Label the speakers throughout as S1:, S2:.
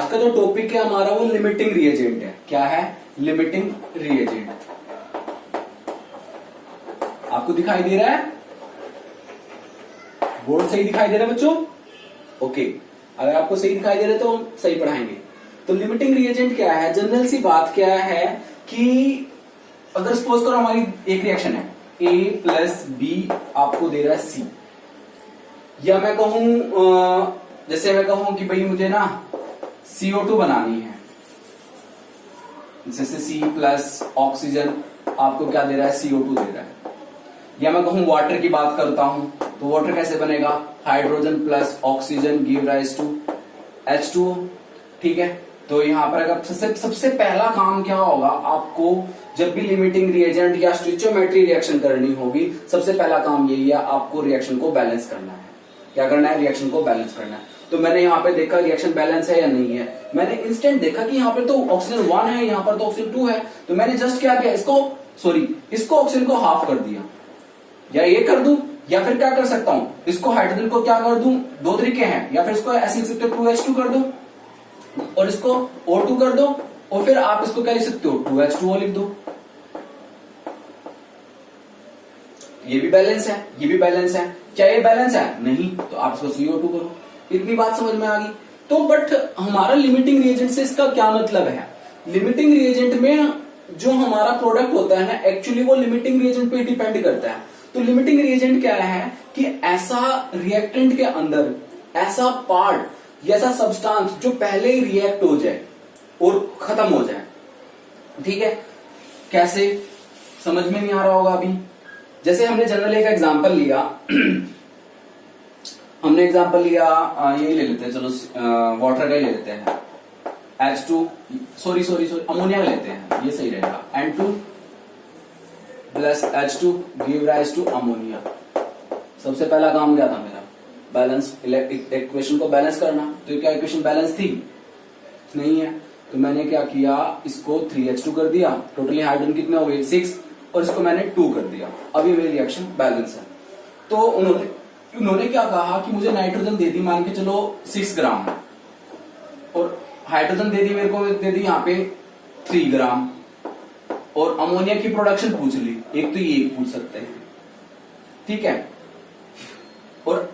S1: आज का जो टॉपिक है हमारा वो लिमिटिंग रिएजेंट है। क्या है? Limiting reagent. आपको दिखाई दे रहा है? बोर्ड सही दिखाई दे रहा है बच्चों? ओके, अगर आपको सही दिखाई दे रहा है तो हम सही पढ़ाएंगे। तो लिमिटिंग रिएजेंट क्या है? जनरल सी बात क्या है कि अगर सपोज करो हमारी एक रिएक्शन है A प्लस बी आपको दे रहा है C, या मैं कहूं जैसे मैं कहूं कि भाई मुझे ना CO2 बनानी है, जैसे C प्लस ऑक्सीजन आपको क्या दे रहा है? CO2 दे रहा है। या मैं कहूं वाटर की बात करता हूं तो वाटर कैसे बनेगा? Hydrogen plus oxygen give rise to H2O। ठीक है, तो यहां पर अगर सबसे पहला काम क्या होगा, आपको जब भी लिमिटिंग रिएजेंट या स्टोइचियोमेट्री रिएक्शन करनी होगी, सबसे पहला काम यही है, आपको रिएक्शन को बैलेंस करना है। क्या करना है? रिएक्शन को बैलेंस करना है। तो मैंने यहाँ पे देखा रिएक्शन बैलेंस है या नहीं है, मैंने इंस्टेंट देखा कि यहाँ पे तो ऑक्सीजन 1 है, यहाँ पर तो ऑक्सीजन 2 है, तो मैंने जस्ट क्या किया, इसको ऑक्सीजन को हाफ कर दिया, या ये कर दूं, या फिर क्या कर सकता हूं, इसको हाइड्रोजन को क्या कर दूं, दो तरीके हैं, या फिर इसको ऐसे लिख सकते हो 2H2 कर दो और इसको O2 कर दो, और फिर आप इसको क्या लिख सकते हो, 2H2O लिख दो। ये भी बैलेंस है, ये भी बैलेंस है। क्या ये बैलेंस है? नहीं, तो आप इसको CO2 करो। इतनी बात समझ में आ गई। तो बट हमारा लिमिटिंग रिएजेंट से इसका क्या मतलब है? लिमिटिंग रिएजेंट में जो हमारा प्रोडक्ट होता है ना, एक्चुअली वो लिमिटिंग रिएजेंट पे डिपेंड करता है। तो लिमिटिंग रिएजेंट क्या है कि ऐसा रिएक्टेंट के अंदर ऐसा पार्ट या ऐसा सब्सटेंस जो पहले ही रिएक्ट हो जाए और खत्म हो जाए। ठीक है, कैसे? समझ में नहीं आ रहा होगा अभी। जैसे हमने जनरल एक एग्जांपल लिया हमने एग्जांपल लिया यही ले लेते हैं, चलो वाटर का ही ले लेते हैं, H2 सॉरी अमोनिया लेते हैं, ये सही रहेगा। N2 plus H2 give rise to ammonia. सबसे पहला काम क्या था मेरा? बैलेंस, इक्वेशन को बैलेंस करना। तो क्या इक्वेशन बैलेंस थी? नहीं है, तो मैंने क्या किया, इसको 3H2 कर दिया, टोटली हाइड्रोजन कितने हो गए? 6, और इसको मैंने 2 कर दिया। अभी मेरी रिएक्शन बैलेंस है। तो उन्होंने क्या कहा कि मुझे नाइट्रोजन दे दी, मान के चलो 6 ग्राम, और हाइड्रोजन दे दी मेरे को, दे दी यहाँ पे 3 ग्राम, और अमोनिया की प्रोडक्शन पूछ ली। एक तो ये पूछ सकते हैं, ठीक है। और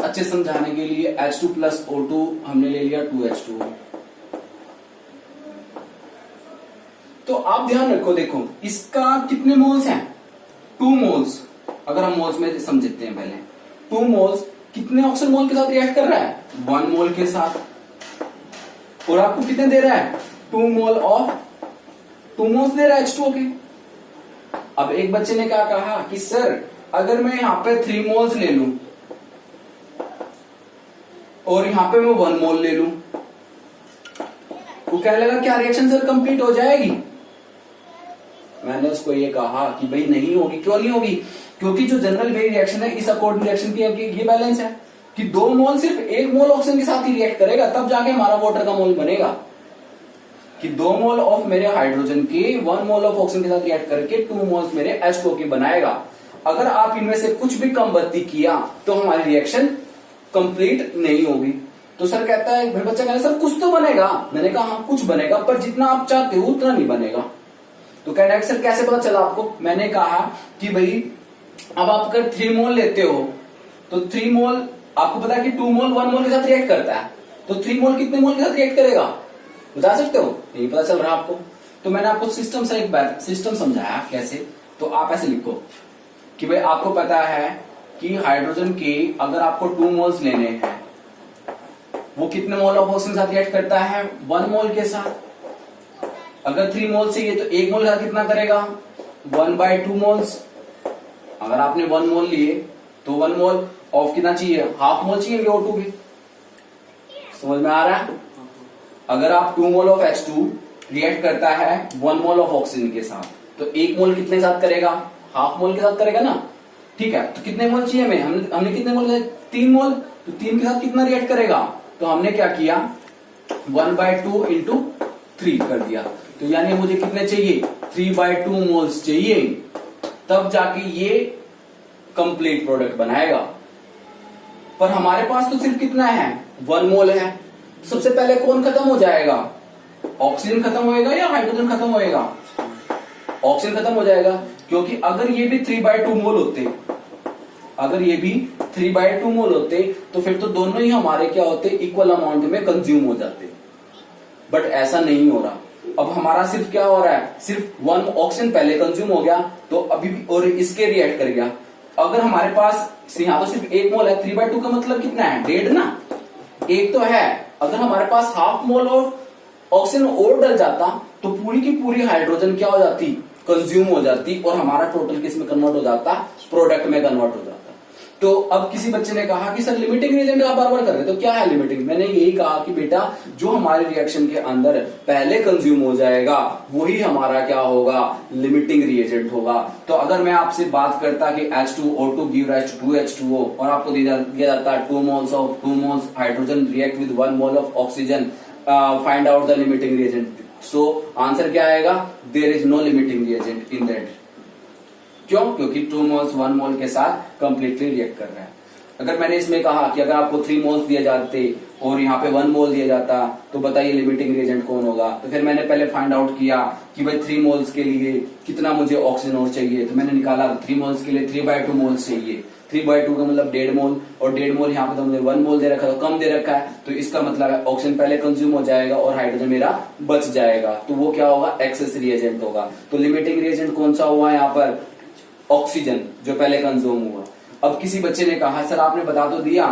S1: अच्छे समझाने के लिए H2 प्लस O2 हमने ले लिया 2H2O। तो आप ध्यान रखो, देखो इसका कितने मोल्स हैं? 2 मोल्स। अगर हम मोल्स में समझते हैं पहले, 2 मोल्स कितने ऑक्सीजन मोल के साथ रिएक्ट कर रहा है? 1 मोल के साथ। और आपको कितने दे रहा है? 2 मोल्स दे रहा है H2O के। अब एक बच्चे ने क्या कहा कि सर अगर मैं यहां पे 3 मोल्स ले लूं और यहां पे मैं 1 मोल ले लूं, वो कहने लगा क्या रिएक्शन सर कंप्लीट हो जाएगी? मैंने उसको ये कहा कि भाई नहीं होगी। क्यों नहीं होगी? क्योंकि जो जनरल वेव रिएक्शन है, इस अकॉर्डिंग रिएक्शन की ये बैलेंस है कि 2 मोल सिर्फ 1 मोल ऑक्सीजन के साथ ही रिएक्ट करेगा, तब जाके हमारा वाटर का मोल बनेगा। कि 2 मोल ऑफ मेरे हाइड्रोजन के 1 मोल ऑफ ऑक्सीजन के साथ रिएक्ट करके 2 मोल्स मेरे H2O के बनाएगा। अगर आप इनमें से कुछ भी कम बत्ती किया तो हमारी रिएक्शन कंप्लीट नहीं होगी। तो सर कहता है, फिर बच्चा कहता है सर कुछ तो बनेगा। मैंने कहा हाँ कुछ बनेगा, पर जितना आप चाहते हो उतना नहीं बनेगा। तो कह रहा है सर कैसे पता चला आपको? मैंने कहा कि भाई अब आप अगर 3 मोल लेते हो तो 3 मोल आपको पता है कि 2 मोल 1 मोल के साथ रिएक्ट करता है, तो 3 मोल कितने मोल के साथ रिएक्ट करेगा? बता सकते हो? नहीं पता चल रहा आपको। तो मैंने आपको सिस्टम से एक बार सिस्टम समझाया कैसे। तो आप ऐसे लिखो कि भाई आपको पता है कि हाइड्रोजन के अगर आपको 2 मोल्स लेने हैं, वो कितने मोल ऑफ ऑक्सीजन के साथ रिएक्ट करता है? 1 मोल के साथ। अगर 3 मोल चाहिए तो 1 मोल का कितना करेगा? 1/2 मोल्स। अगर आपने 1 मोल लिए तो 1 मोल ऑफ कितना चाहिए? हाफ मोल चाहिए O2 के। समझ में आ रहा है? अगर आप 2 मोल ऑफ H2 रिएक्ट करता है 1 मोल ऑफ ऑक्सीजन के साथ, तो 1 मोल कितने साथ करेगा? हाफ मोल के साथ करेगा ना। ठीक है, तो कितने मोल चाहिए हमें? हमने कितने मोल? 3 मोल। तो 3 के साथ कितना रिएक्ट करेगा? तो हमने क्या किया, 1/2 इंटू 3 कर दिया। तो यानी मुझे कितने चाहिए? 3/2 मोल्स चाहिए, तब जाके ये कंप्लीट प्रोडक्ट बनाएगा। पर हमारे पास तो सिर्फ कितना है, 1 मोल है। सबसे पहले कौन खत्म हो जाएगा, ऑक्सीजन खत्म होएगा या हाइड्रोजन खत्म होएगा, ऑक्सीजन खत्म हो जाएगा। क्योंकि अगर ये भी 3/2 मोल होते, अगर ये भी 3/2 मोल होते तो फिर तो दोनों ही हमारे क्या होते, इक्वल अमाउंट में कंज्यूम हो जाते। बट ऐसा नहीं हो रहा। अब हमारा सिर्फ क्या हो रहा है, सिर्फ 1 ऑक्सीजन पहले कंज्यूम हो गया तो अभी भी और इसके रिएक्ट कर गया। अगर हमारे पास यहां तो सिर्फ 1 मोल है, 3/2 का मतलब कितना है, 1.5 ना, एक तो है। अगर हमारे पास हाफ मोल ऑफ ऑक्सीजन और डल जाता तो पूरी की पूरी हाइड्रोजन क्या हो जाती, कंज्यूम हो जाती और हमारा टोटल किस में कन्वर्ट हो जाता, प्रोडक्ट में कन्वर्ट हो जाता। तो अब किसी बच्चे ने कहा कि सर लिमिटिंग रिएजेंट आप बार बार कर रहे हो, तो क्या है लिमिटिंग। मैंने यही कहा कि बेटा जो हमारे रिएक्शन के अंदर पहले कंज्यूम हो जाएगा वही हमारा क्या होगा, लिमिटिंग रिएजेंट होगा। तो अगर मैं आपसे बात करता कि H2O2 give rise to 2H2O और आपको दिया जाता है 2 moles hydrogen react with 1 mole of oxygen, find out the limiting reagent. So answer क्या आएगा, there is no limiting reagent in that. क्यों, क्योंकि 2 मोल्स 1 मोल के साथ कंप्लीटली रिएक्ट कर रहा है। अगर मैंने इसमें कहा कि अगर आपको 3 मोल्स दिए जाते और यहाँ पे 1 मोल दिया जाता तो बताइए लिमिटिंग रिएजेंट कौन होगा। तो फिर मैंने पहले फाइंड आउट किया कि भाई 3 मोल्स के लिए कितना मुझे ऑक्सीजन और चाहिए, तो मैंने निकाला 3 मोल्स के लिए 3/2 मोल्स चाहिए। 3/2 का मतलब 1.5 मोल और 1.5 मोल यहाँ पे तो मुझे 1 मोल दे रखा है, तो कम दे रखा है, तो इसका मतलब है ऑक्सीजन पहले कंज्यूम हो जाएगा और हाइड्रोजन मेरा बच जाएगा, तो वो क्या होगा, एक्सेस रिएजेंट होगा। तो लिमिटिंग रिएजेंट कौन सा हुआ यहाँ पर, ऑक्सीजन जो पहले कंज्यूम हुआ। अब किसी बच्चे ने कहा सर आपने बता तो दिया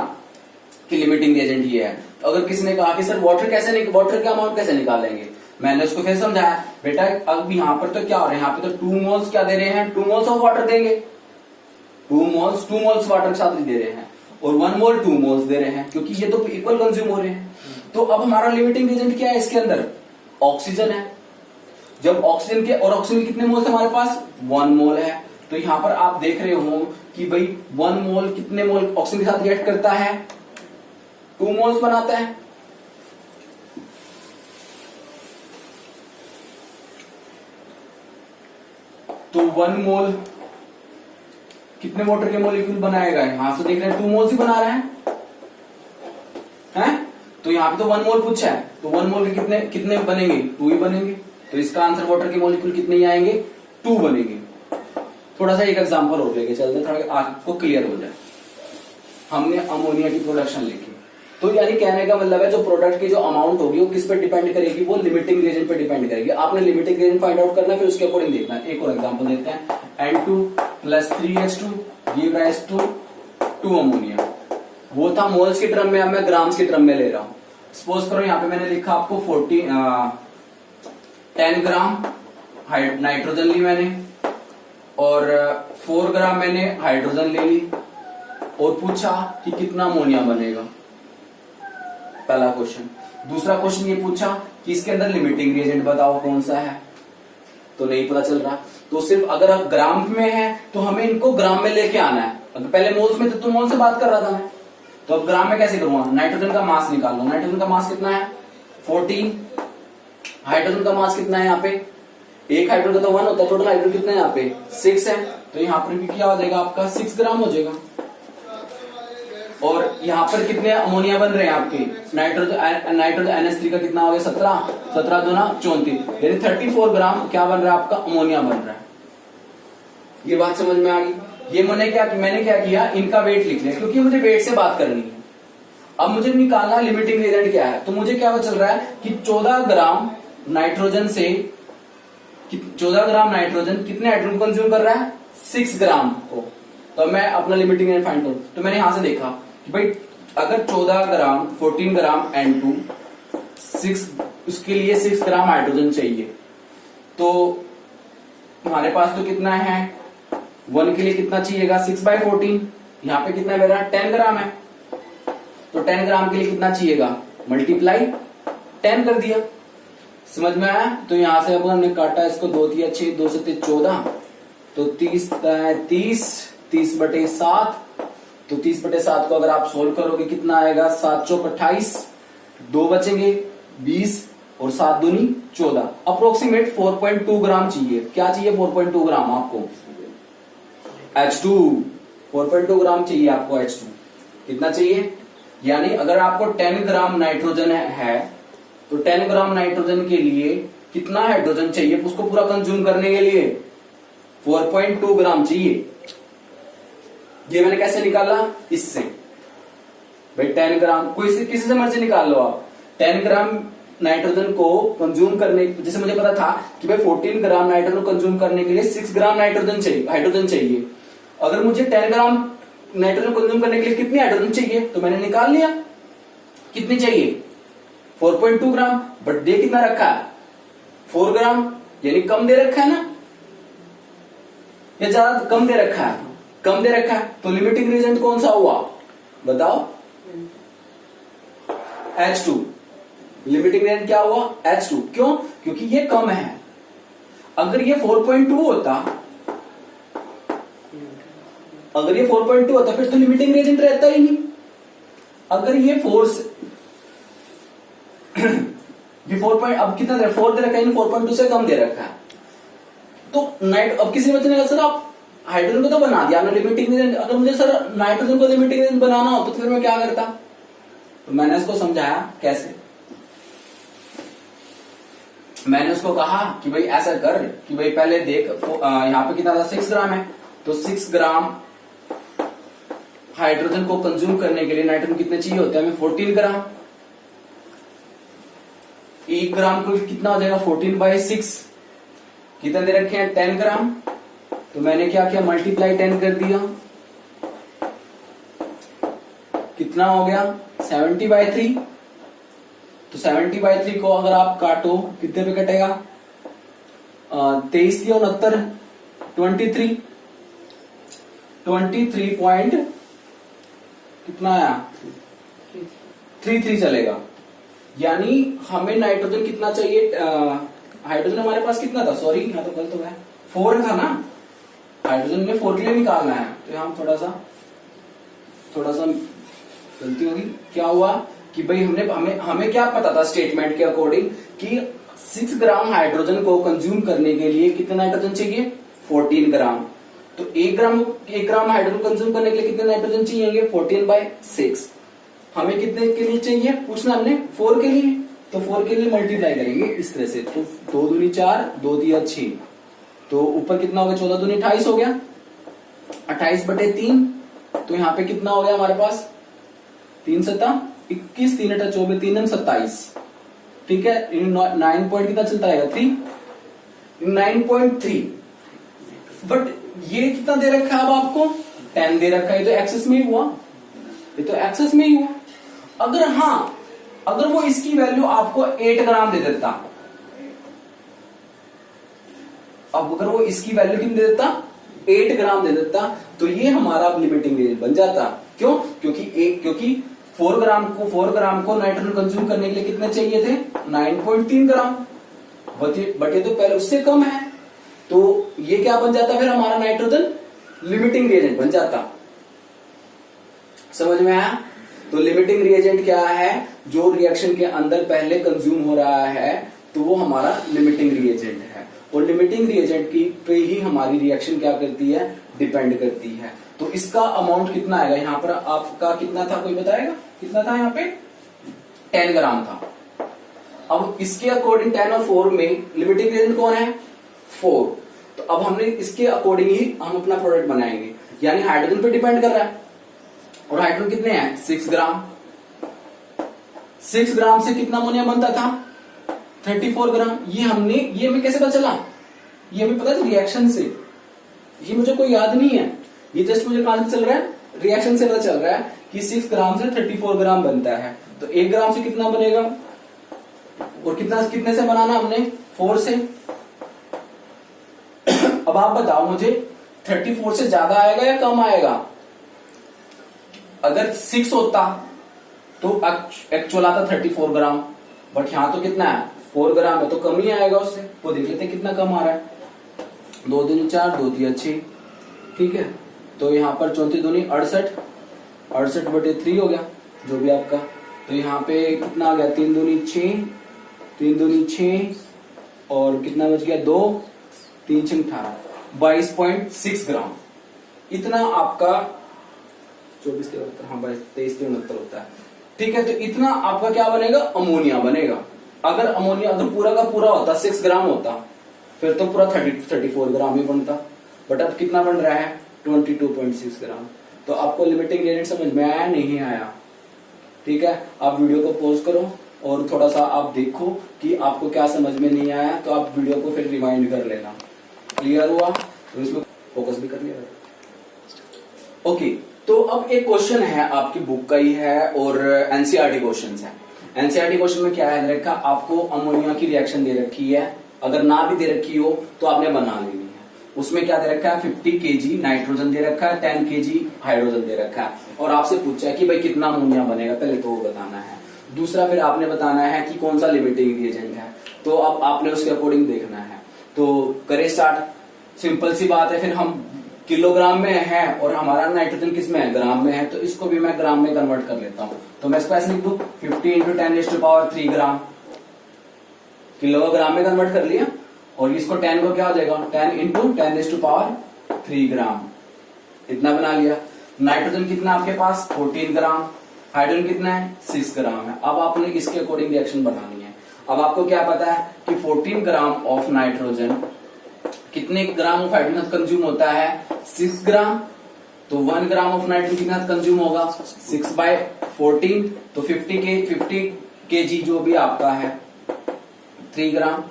S1: कि लिमिटिंग रिएजेंट ये है, तो अगर किसी ने कहा कि सर वाटर का अमाउंट कैसे निकालेंगे, मैंने उसको फिर समझाया बेटा अब यहाँ पर तो क्या हो रहा है, यहाँ पे तो 2 मोल्स क्या दे रहे हैं, 2 मोल्स ऑफ वाटर देंगे, 2 मोल्स वाटर के साथ दे रहे हैं और 1 मोल 2 मोल्स दे रहे हैं, क्योंकि ये तो इक्वल कंज्यूम हो रहे हैं। तो अब हमारा लिमिटिंग रिएजेंट क्या है, इसके अंदर ऑक्सीजन है। जब ऑक्सीजन के और ऑक्सीजन कितने मोल्स हमारे पास, 1 मोल है। तो यहां पर आप देख रहे हो कि भाई 1 मोल कितने मोल ऑक्सीजन के साथ रिएक्ट करता है, 2 मोल्स बनाता है। तो 1 मोल कितने वाटर के मोलिक्यूल बनाएगा, यहां से देख रहे हैं 2 मोल्स ही बना रहे हैं। तो यहां पे तो 1 मोल पूछा है, तो 1 मोल के कितने बनेंगे, 2 ही बनेंगे। तो इसका आंसर वाटर के मोलिक्यूल कितने ही आएंगे, 2 बनेंगे। थोड़ा सा एक एग्जांपल और लेके चलते हैं, थोड़ा आपको क्लियर हो जाए। हमने अमोनिया की प्रोडक्शन लिखी, तो यानी कहने का मतलब है जो प्रोडक्ट की जो अमाउंट होगी वो किस पे डिपेंड करेगी, वो लिमिटिंग रिएजेंट पे डिपेंड करेगी। आपने लिमिटिंग रिएजेंट फाइंड आउट करना है, फिर उसके अकॉर्डिंग देखना है। एक और एग्जांपल देखते हैं, N2 + 3H2 give rise to 2 ammonia. वो था मोल्स के टर्म में, अब मैं ग्राम्स के टर्म में ले रहा हूं। सपोज करो यहाँ पे मैंने लिखा आपको 10 ग्राम नाइट्रोजन ली मैंने और 4 ग्राम मैंने हाइड्रोजन ले ली और पूछा कि कितना अमोनिया बनेगा, पहला क्वेश्चन। दूसरा क्वेश्चन ये पूछा कि इसके अंदर लिमिटिंग रिएजेंट बताओ कौन सा है, तो नहीं पता चल रहा। तो सिर्फ अगर ग्राम में है तो हमें इनको ग्राम में लेके आना है। अगर पहले मोल्स में थे तो मोल से बात कर रहा था मैं, तो अब ग्राम में कैसे करूंगा, नाइट्रोजन का मास निकाल लो। नाइट्रोजन का मास कितना है, 14। हाइड्रोजन का मास कितना है, यहाँ पे एक हाइड्रोजन का तो 1 होता है, टोटल हाइड्रोजन कितना है यहाँ पे 6 है, तो यहाँ पर भी क्या हो जाएगा आपका 6 ग्राम हो जाएगा। और यहाँ पर कितने अमोनिया बन रहे हैं आपके, नाइट्रोजन NH3 का कितना हो गया 17, 17 दूना 34, यानी 34 ग्राम क्या बन रहा है आपका, अमोनिया बन रहा है। ये बात समझ में आ गई। ये मैंने क्या किया, इनका वेट लिख लिया, क्योंकि मुझे वेट से बात करनी है। अब मुझे निकालना लिमिटिंग रिएजेंट क्या है, तो मुझे क्या चल रहा है कि 14 ग्राम नाइट्रोजन से 14 ग्राम नाइट्रोजन कितने हाइड्रोजन कंज्यूम कर रहा है, 6 ग्राम को। तो मैं अपना लिमिटिंग रिएजेंट फाइंड करूं, तो मैंने यहां से देखा कि भाई अगर 14 ग्राम N2 6, उसके लिए 6 ग्राम हाइड्रोजन चाहिए, तो हमारे पास तो कितना है, 1 के लिए कितना चाहिएगा 6/14, यहाँ पे कितना मेरा 10 ग्राम है, तो 10 ग्राम के लिए कितना चाहिएगा, मल्टीप्लाई 10 कर दिया। समझ में आया। तो यहां से अब हमने काटा इसको, 2 × 6 2 × 14, तो 30/7, तो 30/7 को अगर आप सोल्व करोगे कितना आएगा, 7 × 28, 2 बचेंगे 20 और 7 दूनी 14, अप्रोक्सीमेट 4.2 ग्राम चाहिए। क्या चाहिए, 4.2 ग्राम आपको H2, 4.2 ग्राम चाहिए आपको H2। कितना चाहिए, यानी अगर आपको 10 ग्राम नाइट्रोजन है तो 10 ग्राम नाइट्रोजन के लिए कितना हाइड्रोजन चाहिए उसको पूरा कंज्यूम करने के लिए, 4.2 ग्राम चाहिए। ये मैंने कैसे निकाला, इससे भाई 10 ग्राम कोई किसी से मर्जी निकाल लो आप। 10 ग्राम नाइट्रोजन को कंज्यूम करने, जैसे मुझे पता था कि भाई 14 ग्राम नाइट्रोजन को कंज्यूम करने के लिए 6 ग्राम नाइट्रोजन चाहिए, हाइड्रोजन चाहिए। अगर मुझे 10 ग्राम नाइट्रोजन कंज्यूम करने के लिए कितनी हाइड्रोजन चाहिए, तो मैंने निकाल लिया कितनी चाहिए, 4.2 ग्राम। बट दे कितना रखा है, 4 ग्राम, यानी कम दे रखा है ना, या ज्यादा कम दे रखा है, कम दे रखा है। तो लिमिटिंग रिएजेंट कौन सा हुआ बताओ, H2। लिमिटिंग रिएजेंट क्या हुआ, H2। क्यों, क्योंकि ये कम है। अगर ये 4.2 होता, अगर ये 4.2 होता फिर तो लिमिटिंग रिएजेंट रहता ही नहीं। अगर ये 4 से ये 4 अब कितना दे, 4 दे रखा है, 4.2 से कम दे रखा है। तो नाइट अब किसी बच्चे ने कहा सर आप हाइड्रोजन को तो बना दिया आपने लिमिटिंग रिएजेंट, अगर मुझे सर नाइट्रोजन को लिमिटिंग रिएजेंट बनाना हो तो फिर मैं क्या करता। तो मैंने इसको समझाया कैसे, मैंने उसको कहा कि भाई ऐसा कर कि भाई पहले देख यहाँ पे कितना था, 6 ग्राम है, तो 6 ग्राम हाइड्रोजन को कंज्यूम करने के लिए नाइट्रोजन कितने चाहिए होते हैं हमें, 14 ग्राम। 1 ग्राम को कितना हो जाएगा, 14/6, कितने दे रखे हैं 10 ग्राम। तो मैंने क्या किया, मल्टीप्लाई 10 कर दिया, कितना हो गया 70/3। तो 70/3 को अगर आप काटो कितने पे कटेगा, 23 या 69, 23 पॉइंट कितना आया, 33 चलेगा। यानी हमें नाइट्रोजन कितना चाहिए, हाइड्रोजन हमारे पास कितना था, सॉरी यहाँ तो गलत हो गया, 4 था ना, हाइड्रोजन में 4 के लिए निकालना है। तो यहाँ थोड़ा सा गलती होगी। क्या हुआ कि भाई हमें क्या पता था स्टेटमेंट के अकॉर्डिंग कि 6 ग्राम हाइड्रोजन को कंज्यूम करने के लिए कितना नाइट्रोजन चाहिए, 14 ग्राम। तो 1 ग्राम हाइड्रोजन कंज्यूम करने के लिए कितने नाइट्रोजन चाहिए, 14/6। हमें कितने के लिए चाहिए पूछना हमने, 4 के लिए। तो 4 के लिए मल्टीप्लाई करेंगे इस तरह से, तो 2 दूनी 4, 2 दिया 6, तो ऊपर कितना हो गया, 14 दूनी 28 हो गया, 28/3। तो यहाँ पे कितना हो गया हमारे पास, 3 सता 21, 3 अटा 24, 3 9 27। ठीक है, 9 पॉइंट कितना चलता रहेगा, 3, 9.3। बट ये कितना दे रखा है अब आपको, 10 दे रखा है, ये तो एक्सेस में ही हुआ, ये तो एक्सेस में ही हुआ। अगर वो इसकी वैल्यू आपको 8 ग्राम दे देता, अब अगर वो इसकी वैल्यू कितनी दे देता, 8 ग्राम दे देता, तो ये हमारा लिमिटिंग रेंज बन जाता। क्यों, क्योंकि 4 ग्राम को नाइट्रोजन कंज्यूम करने के लिए कितने चाहिए थे, 9.3 ग्राम। बट ये तो पहले उससे कम है, तो ये क्या बन जाता फिर हमारा नाइट्रोजन लिमिटिंग रिएजेंट बन जाता। समझ में आया। तो लिमिटिंग रिएजेंट क्या है, जो रिएक्शन के अंदर पहले कंज्यूम हो रहा है तो वो हमारा लिमिटिंग रिएजेंट है, और लिमिटिंग रिएजेंट की पे ही हमारी रिएक्शन क्या करती है, डिपेंड करती है। तो इसका अमाउंट कितना आएगा, यहाँ पर आपका कितना था, कोई बताएगा कितना था, यहाँ पे 10 ग्राम था। अब इसके अकॉर्डिंग 10 और 4 में लिमिटिंग रिएजेंट कौन है, 4। तो अब हमने इसके अकॉर्डिंग ही हम अपना प्रोडक्ट बनाएंगे, यानी हाइड्रोजन पे डिपेंड कर रहा है। और हाइड्रोजन कितने हैं, 6 ग्राम। 6 ग्राम से कितना अमोनिया बनता था, 34 ग्राम। ये हमें कैसे पता चला, ये हमें पता था रिएक्शन से, ये मुझे कोई याद नहीं है, ये जस्ट मुझे कहां से चल रहा है, रिएक्शन से पता चल रहा है कि 6 ग्राम से 34 ग्राम बनता है। तो 1 ग्राम से कितना बनेगा, और कितने से बनाना हमने, 4 से। अब आप बताओ मुझे 34 से ज्यादा आएगा या कम आएगा। अगर 6 होता तो एक्चुअल आता 34 ग्राम, बट यहां तो कितना है, 4 ग्राम है, तो कम ही आएगा उससे। वो देख लेते कितना कम आ रहा है, 2 दूनी 4, 2 दिया 6। ठीक है, तो यहाँ पर 34 दूनी 68, 68/3 हो गया जो भी आपका। तो यहाँ पे कितना आ गया, 3 दूनी 6, 3 दूनी 6, और कितना बच गया, 2, 3 6 18, 22.6 ग्राम। इतना आपका 24 73, हाँ 23 69 होता है। ठीक है, तो इतना आपका क्या बनेगा, अमोनिया बनेगा। अगर अमोनिया अगर पूरा का पूरा होता 6 ग्राम होता, फिर तो पूरा 34 ग्राम ही बनता, बट अब कितना बन रहा है 22.6 ग्राम। तो आपको लिमिटिंग रिएजेंट समझ में आया नहीं आया? ठीक है, आप वीडियो को पॉज करो और थोड़ा सा आप देखो कि आपको क्या समझ में नहीं आया, तो आप वीडियो को फिर रिवाइंड कर लेना। क्लियर हुआ? तो इसमें फोकस भी कर लिया। ओके, तो अब एक क्वेश्चन है आपकी बुक का ही है और एनसीईआरटी क्वेश्चन है। एनसीईआरटी क्वेश्चन में क्या है रखा, आपको अमोनिया की रिएक्शन दे रखी है, अगर ना भी दे रखी हो तो आपने बना लेनी है। उसमें क्या दे रखा है, 50 kg नाइट्रोजन दे रखा है, 10 kg हाइड्रोजन दे रखा है, और आपसे पूछा है कि भाई कितना अमोनिया बनेगा, पहले तो वो बताना है। दूसरा फिर आपने बताना है कि कौन सा लिमिटिंग रिएजेंट है, तो अब आपने उसके अकॉर्डिंग देखना है। तो करें स्टार्ट। सिंपल सी बात है, फिर हम किलोग्राम में है और हमारा नाइट्रोजन किस में है, ग्राम में है, तो इसको भी मैं ग्राम में कन्वर्ट कर लेता हूं। तो मैं इसको ऐसे लिख दूं 50 × 10⁻³ ग्राम, किलोग्राम में कन्वर्ट कर लिया, और इसको 10 को क्या हो जाएगा 10 × 10⁻³ ग्राम, इतना बना लिया। नाइट्रोजन कितना आपके पास 14 ग्राम, हाइड्रोजन कितना है 6 ग्राम है। अब आपने इसके अकॉर्डिंग रिएक्शन बनानी है। अब आपको क्या पता है कि 14 ग्राम ऑफ नाइट्रोजन कितने ग्राम ऑफ हाइड्रोजन कंज्यूम होता है, 6 ग्राम। तो 1 ग्राम ऑफ नाइट्रोजन कितना कंज्यूम होगा 6/14, तो 50 kg जो भी आपका है 3 ग्राम,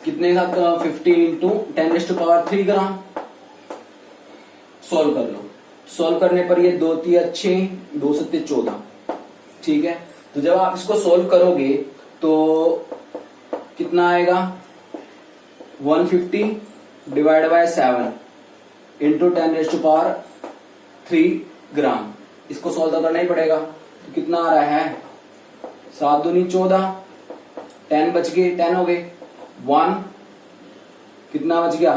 S1: कितने का 50 × 10⁻³ ग्राम। सोल्व कर लो, सोल्व करने पर ये 2 × 6 2 × 7 14। ठीक है, तो जब आप इसको सोल्व करोगे तो कितना आएगा 150 / 7 × 10⁻³ ग्राम। इसको सोल्व तो करना ही पड़ेगा, तो कितना आ रहा है 7 दूनी 14, 10 बच गए, 10 हो गए, 1 कितना बच गया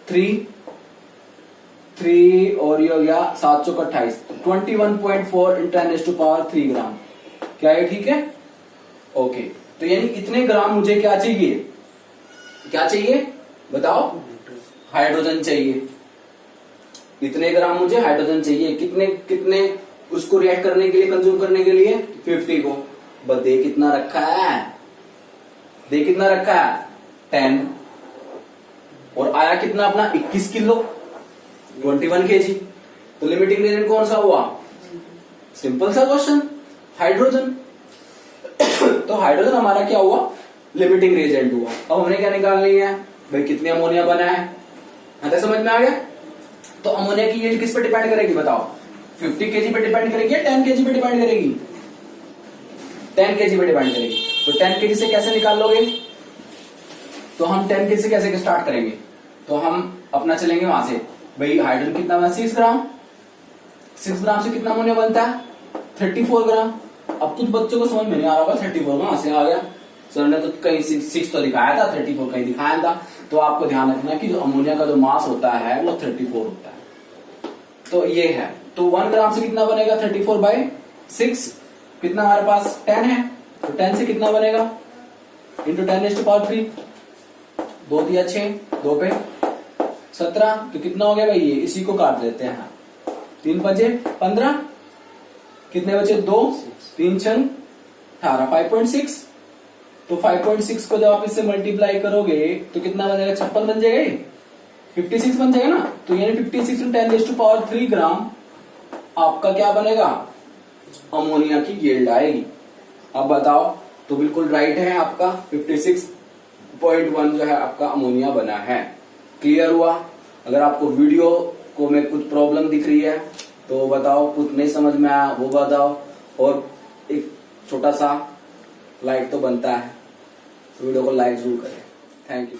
S1: 3 और ये हो गया 7 × 28, 21.4 × 10⁻³ ग्राम। क्या ये ठीक है? ओके, तो यानी इतने ग्राम मुझे क्या चाहिए, क्या चाहिए बताओ, हाइड्रोजन चाहिए। इतने ग्राम मुझे हाइड्रोजन चाहिए, कितने कितने उसको रिएक्ट करने के लिए, कंज्यूम करने के लिए 50 को। बस दे कितना रखा है, दे कितना रखा है 10, और आया कितना अपना 21 किलो 21 kg। तो लिमिटिंग रिएजेंट कौन सा हुआ, सिंपल सा क्वेश्चन, हाइड्रोजन। तो हाइड्रोजन हमारा क्या हुआ, लिमिटिंग रिएजेंट हुआ। अब हमने क्या निकालनी है भाई, कितने अमोनिया बना है, तो समझ में आ गया। तो अमोनिया की यील्ड किस पे डिपेंड करेगी बताओ, 50 kg पे डिपेंड करेगी या 10 kg पे डिपेंड करेगी, 10 kg पे डिपेंड करेगी। तो 10 kg से कैसे निकाल लोगे, तो हम 10 kg से कैसे स्टार्ट करेंगे, तो हम अपना चलेंगे वहां से, भाई हाइड्रोजन कितना बना 6 ग्राम, 6 ग्राम से कितना अमोनिया बनता है 34 ग्राम। अब कुछ बच्चों को समझ में नहीं आ रहा होगा 34 कहां से आ गया, सर ने तो कहीं 6 तो दिखाया था, 34 कहीं दिखाया था। तो आपको ध्यान रखना कि जो अमोनिया का जो मास होता है वो 34 होता है। तो ये है, तो 1 ग्राम से कितना बनेगा 34/6, कितना हमारे पास 10 है, तो 10 से कितना बनेगा × 10⁻³ 2 × 6 2 पे 17, तो कितना हो गया भाई, ये इसी को काट देते हैं, 3 बचे 15, कितने बचे 2, 3 × 18 5.6। तो 5.6 को जब आप इससे मल्टीप्लाई करोगे तो कितना बनेगा 56 बन जाएगा, 56 बन जाएगा ना। तो यानी 56 × 10⁻³ ग्राम आपका क्या बनेगा, अमोनिया की यील्ड आएगी। अब बताओ, तो बिल्कुल राइट है आपका 56.1 जो है आपका अमोनिया बना है। क्लियर हुआ? अगर आपको वीडियो को में कुछ प्रॉब्लम दिख रही है तो बताओ, कुछ नहीं समझ में आया वो बताओ, और एक छोटा सा लाइक तो बनता है, वीडियो को लाइक जरूर करें। Thank you.